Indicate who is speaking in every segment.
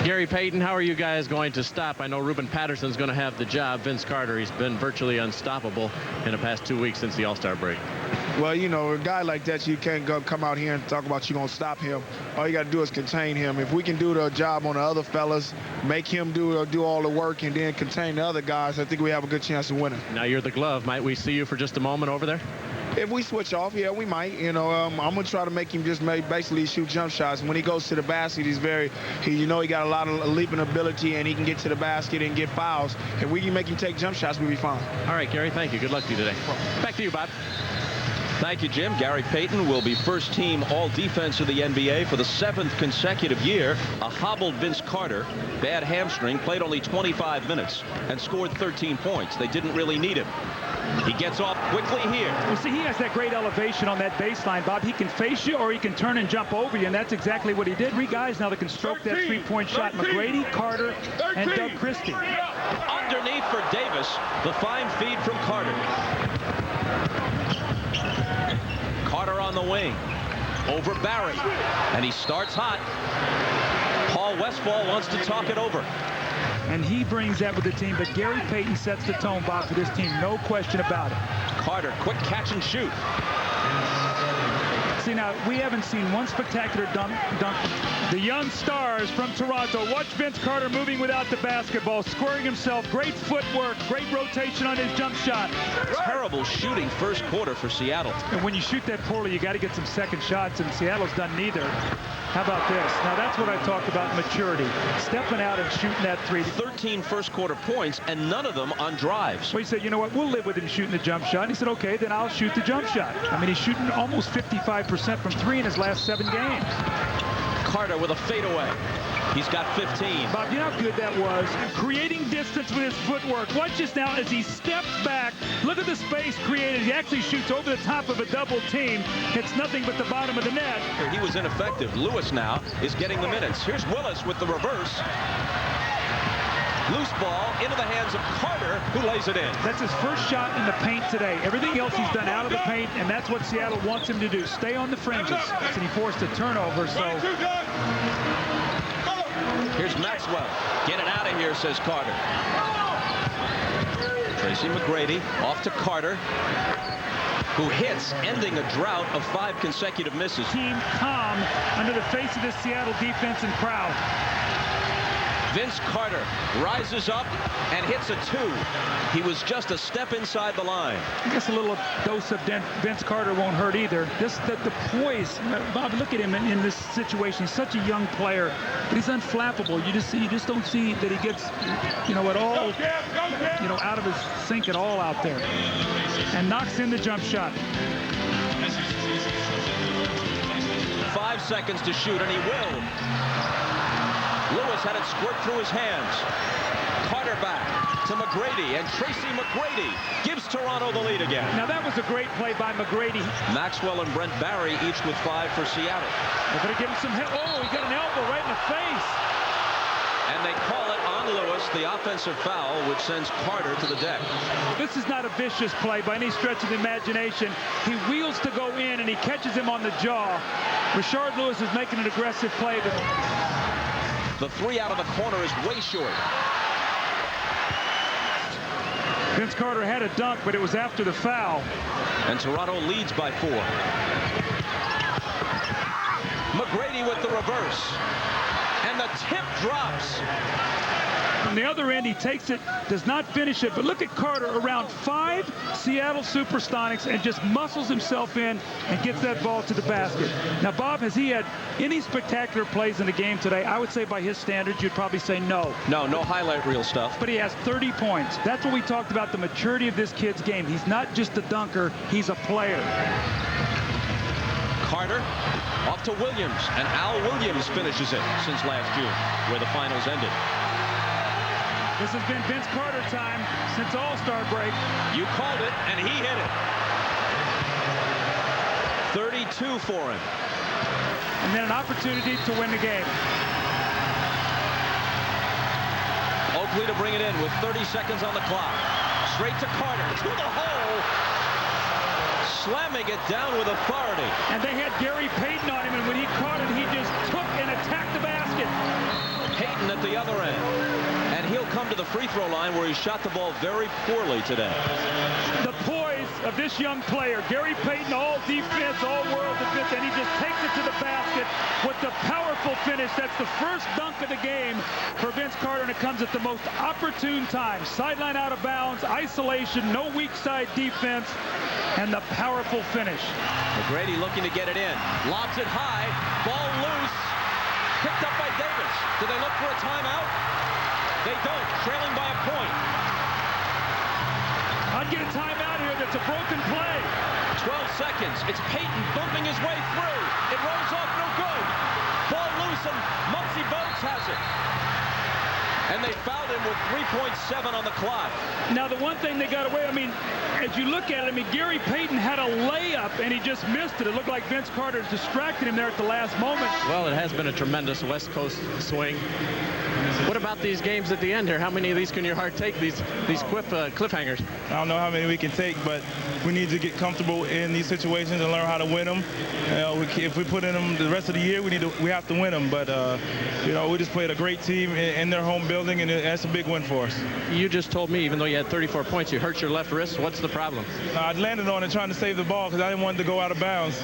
Speaker 1: Gary Payton, how are you guys going to stop? I know Ruben Patterson's going to have the job. Vince Carter, he's been virtually unstoppable in the past 2 weeks since the All-Star break.
Speaker 2: Well, you know, a guy like that, you can't come out here and talk about you going to stop him. All you got to do is contain him. If we can do the job on the other fellas, make him do all the work and then contain the other guys, I think we have a good chance of winning.
Speaker 1: Now you're the glove. Might we see you for just a moment over there?
Speaker 2: If we switch off, yeah, we might. You know, I'm going to try to make him just basically shoot jump shots. When he goes to the basket, he got a lot of leaping ability, and he can get to the basket and get fouls. If we can make him take jump shots, we'll be fine.
Speaker 1: All right, Gary, thank you. Good luck to you today. Back to you, Bob.
Speaker 3: Thank you, Jim. Gary Payton will be first-team All-Defense of the NBA for the 7th consecutive year. A hobbled Vince Carter, bad hamstring, played only 25 minutes and scored 13 points. They didn't really need him. He gets off quickly here.
Speaker 4: Well, see, he has that great elevation on that baseline, Bob. He can face you or he can turn and jump over you, and that's exactly what he did. 3 guys now that can stroke that three-point shot. McGrady, Carter, and Doug Christie.
Speaker 3: Underneath for Davis, the fine feed from Carter. Carter on the wing. Over Barry. And he starts hot. Paul Westphal wants to talk it over.
Speaker 4: And he brings that with the team, but Gary Payton sets the tone, Bob, for this team. No question about it.
Speaker 3: Carter, quick catch and shoot.
Speaker 4: See, now, we haven't seen one spectacular dunk. The young stars from Toronto. Watch Vince Carter moving without the basketball, squaring himself. Great footwork, great rotation on his jump shot.
Speaker 3: Terrible shooting first quarter for Seattle.
Speaker 4: And when you shoot that poorly, you got to get some second shots, and Seattle's done neither. How about this? Now, that's what I talked about, maturity. Stepping out and shooting that three.
Speaker 3: 13 first quarter points, and none of them on drives.
Speaker 4: Well, he said, you know what, we'll live with him shooting the jump shot. And he said, okay, then I'll shoot the jump shot. I mean, he's shooting almost 55% from 3 in his last 7 games.
Speaker 3: Carter with a fadeaway. He's got 15.
Speaker 4: Bob, you know how good that was? Creating distance with his footwork. Watch this now as he steps back. Look at the space created. He actually shoots over the top of a double team. It's nothing but the bottom of the net.
Speaker 3: He was ineffective. Lewis now is getting the minutes. Here's Willis with the reverse. Loose ball into the hands of Carter, who lays it in.
Speaker 4: That's his first shot in the paint today. Everything else he's done out of the paint, and that's what Seattle wants him to do. Stay on the fringes. And he forced a turnover, so...
Speaker 3: Here's Maxwell. Get it out of here, says Carter. Tracy McGrady off to Carter, who hits, ending a drought of 5 consecutive misses.
Speaker 4: Team calm under the face of this Seattle defense and crowd.
Speaker 3: Vince Carter rises up and hits a 2. He was just a step inside the line.
Speaker 4: I guess a little dose of Vince Carter won't hurt either. The poise, Bob, look at him in this situation. He's such a young player, but he's unflappable. You just don't see that he gets, at all, out of his sync at all out there. And knocks in the jump shot.
Speaker 3: 5 seconds to shoot, and he will. Lewis had it squirt through his hands. Carter back to McGrady, and Tracy McGrady gives Toronto the lead again.
Speaker 4: Now that was a great play by McGrady.
Speaker 3: Maxwell and Brent Barry each with 5 for Seattle.
Speaker 4: They're going to give him some help. Oh, he got an elbow right in the face.
Speaker 3: And they call it on Lewis, the offensive foul, which sends Carter to the deck.
Speaker 4: This is not a vicious play by any stretch of the imagination. He wheels to go in, and he catches him on the jaw. Rashard Lewis is making an aggressive play, but...
Speaker 3: The 3 out of the corner is way short.
Speaker 4: Vince Carter had a dunk, but it was after the foul.
Speaker 3: And Toronto leads by 4. McGrady with the reverse. And the tip drops.
Speaker 4: From the other end, he takes it, does not finish it, but look at Carter around 5 Seattle Supersonics and just muscles himself in and gets that ball to the basket. Now, Bob, has he had any spectacular plays in the game today? I would say by his standards, you'd probably say no.
Speaker 3: No highlight reel stuff.
Speaker 4: But he has 30 points. That's what we talked about, the maturity of this kid's game. He's not just a dunker, he's a player.
Speaker 3: Carter off to Williams, and Al Williams finishes it since last June, where the finals ended.
Speaker 4: This has been Vince Carter time since All-Star break.
Speaker 3: You called it, and he hit it. 32 for him.
Speaker 4: And then an opportunity to win the game.
Speaker 3: Oakley to bring it in with 30 seconds on the clock. Straight to Carter, to the hole. slamming it down with authority.
Speaker 4: And they had Gary Payton on him, and when he caught it, he just took and attacked the basket.
Speaker 3: Payton at the other end. And he'll come to the free throw line where he shot the ball very poorly today.
Speaker 4: The poise of this young player, Gary Payton, all defense, all world defense, and he just takes it to the basket with the powerful finish. That's the first dunk of the game for Vince Carter, and it comes at the most opportune time. Sideline out of bounds, isolation, no weak side defense, and the powerful finish.
Speaker 3: McGrady looking to get it in. Lobs it high. Ball loose. Picked up by Davis. Do they look for a timeout? They don't. Trailing by a point.
Speaker 4: I'd get a timeout here. That's a broken play.
Speaker 3: 12 seconds. It's Payton bumping his way through. It rolls off, no good. Ball loose, and Muggsy Bogues has it. And they fouled him with 3.7 on the clock.
Speaker 4: Now, the one thing they got away, I mean, as you look at it, I mean, Gary Payton had a layup, and he just missed it. It looked like Vince Carter distracted him there at the last moment.
Speaker 1: Well, it has been a tremendous West Coast swing. What about these games at the end here? How many of these can your heart take, these cliffhangers?
Speaker 5: I don't know how many we can take, but we need to get comfortable in these situations and learn how to win them. If we put in them the rest of the year, we have to win them. But we just played a great team in their home building, and that's a big win for us.
Speaker 1: You just told me, even though you had 34 points, you hurt your left wrist. What's the problem?
Speaker 5: I landed on it trying to save the ball because I didn't want it to go out of bounds.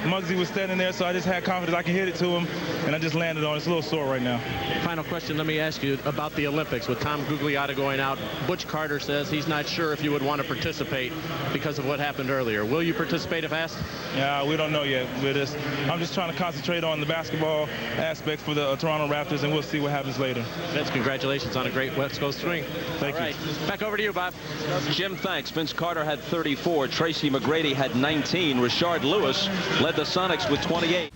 Speaker 5: Muggsy was standing there, so I just had confidence I could hit it to him, and I just landed on it. It's a little sore right now.
Speaker 1: Final question, let me ask you about the Olympics. With Tom Gugliotta going out, Butch Carter says he's not sure if you would want to participate because of what happened earlier. Will you participate if asked?
Speaker 5: Yeah, we don't know yet. I'm just trying to concentrate on the basketball aspect for the Toronto Raptors, and we'll see what happens later.
Speaker 1: Vince, congratulations on a great West Coast swing.
Speaker 5: Thank you.
Speaker 1: Back over to you, Bob.
Speaker 3: Jim, thanks. Vince Carter had 34. Tracy McGrady had 19. Rashard Lewis led the Sonics with 28.